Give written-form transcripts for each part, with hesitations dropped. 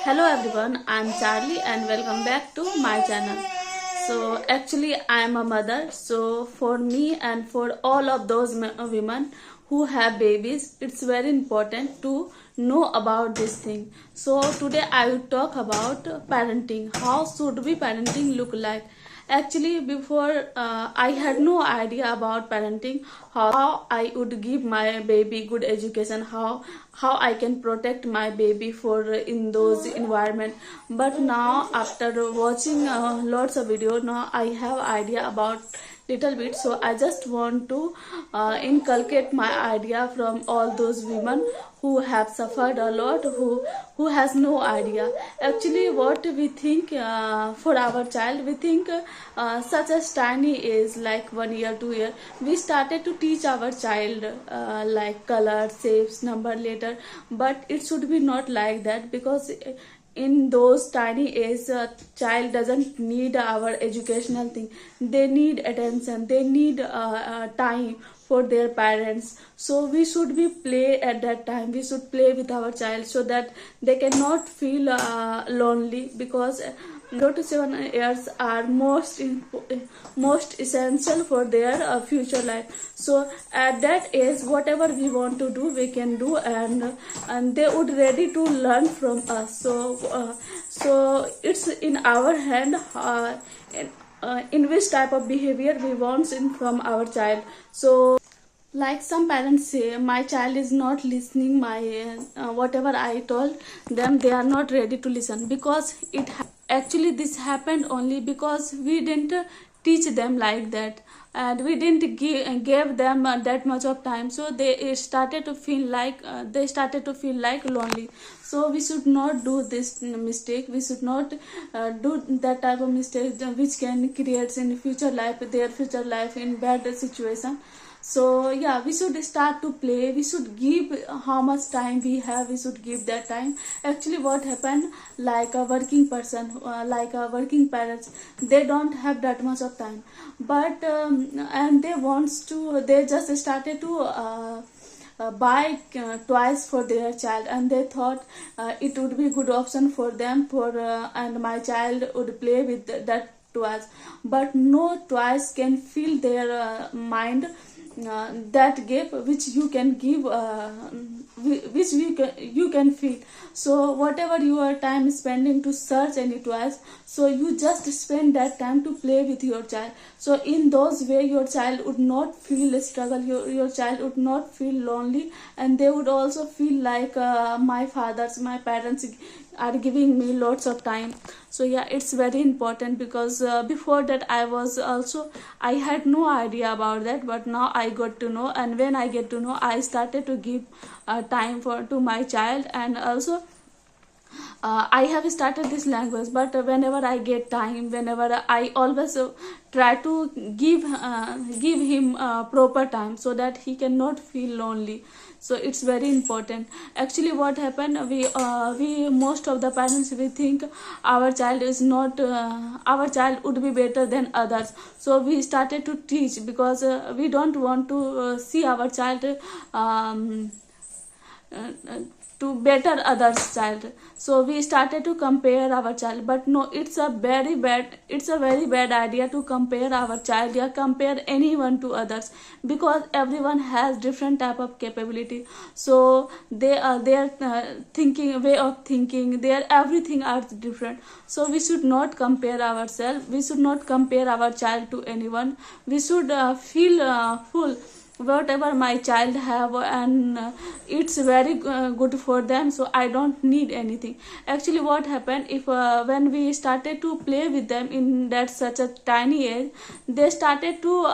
Hello everyone, I'm Charlie and welcome back to my channel. So actually I am a mother, so for me and for all of those women who have babies, it's very important to know about this thing. So today I will talk about parenting. How should we parenting look like? Actually, before I had no idea about parenting, how I would give my baby good education, how I can protect my baby for in those environment. But now after watching lots of video, now I have idea about little bit. So I just want to inculcate my idea from all those women who have suffered a lot, who has no idea. Actually what we think for our child, we think such as tiny age like 1 year 2 year, we started to teach our child like color shapes number letter, but it should be not like that, because in those tiny age child doesn't need our educational thing. They need attention, they need time for their parents. So we should be play at that time, we should play with our child so that they cannot feel lonely, because 0 to 7 years are most essential for their future life. So at that age whatever we want to do we can do, and they would ready to learn from us. So it's in our hand in which type of behavior we want in from our child. So like some parents say, my child is not listening my whatever I told them, they are not ready to listen, because actually this happened only because we didn't teach them like that, and we didn't give them that much of time. So they started to feel like lonely. So we should not do this mistake, we should not do that type of mistake which can create in future life, their future life in bad situation. So yeah, we should start to play, we should give how much time we have, we should give that time. Actually what happened, like a working person, like a working parents, they don't have that much of time, but and they just started to buy toys for their child, and they thought it would be good option for them, for and my child would play with that toys. But no toys can fill their mind that gap which you can give, you can feel. So whatever your time is spending to search any toys, so you just spend that time to play with your child. So in those way your child would not feel struggle, your child would not feel lonely, and they would also feel like my parents are giving me lots of time. So yeah, it's very important, because before that I had no idea about that, but now I got to know, and when I get to know I started to give time to my child. And also I have started this language, but whenever I get time, whenever I always try to give him proper time, so that he cannot feel lonely. So it's very important. Actually what happened, we most of the parents, we think our child is not our child would be better than others. So we started to teach, because we don't want to see our child to better others child. So we started to compare our child, but no, it's a very bad idea to compare our child, or compare anyone to others, because everyone has different type of capability. So their thinking, way of thinking, their everything are different. So we should not compare ourselves, we should not compare our child to anyone. We should feel full whatever my child have, and it's very good for them, so I don't need anything. Actually what happened, if when we started to play with them in that such a tiny age, they started to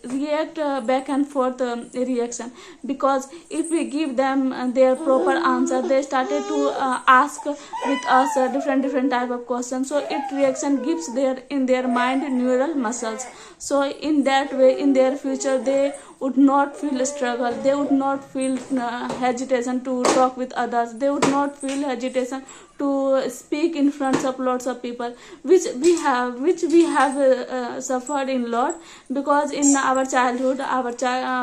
react back and forth reaction, because if we give them their proper answer, they started to ask with us different type of questions. So it reaction gives their in their mind neural muscles. So in that way, in their future, they would not feel struggle, they would not feel hesitation to talk with others, they would not feel hesitation to speak in front of lots of people, which we have suffered in lot, because in our childhood our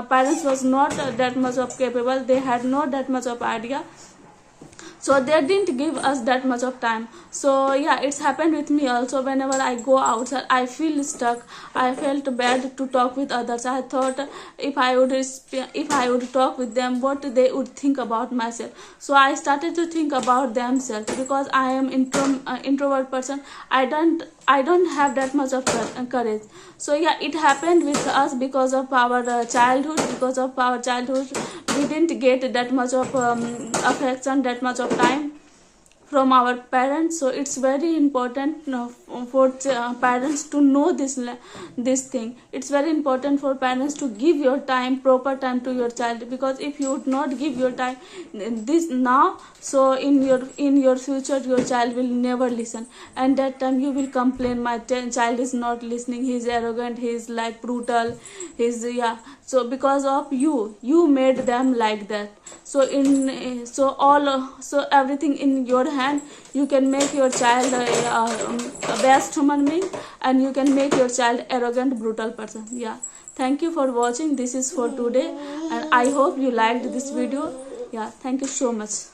parents was not that much of capable, they had not that much of idea. so they didn't give us that much of time. So yeah, it's happened with me also. Whenever I go outside, I feel stuck. I felt bad to talk with others. I thought if I would talk with them, what they would think about myself. So I started to think about themselves, because I am introvert person. I don't have that much of courage. So yeah, it happened with us because of our childhood. Because of our childhood, we didn't get that much of affection, that much of time from our parents. So it's very important for parents to know this thing. It's very important for parents to give your time, proper time to your child, because if you would not give your time this now, so in your future your child will never listen, and that time you will complain, my child is not listening, he is arrogant, he is like brutal, he's yeah. So because of you made them like that. So so everything in your hand. You can make your child a best human being, and you can make your child arrogant, brutal person. Yeah, thank you for watching. This is for today, and I hope you liked this video. Yeah, thank you so much.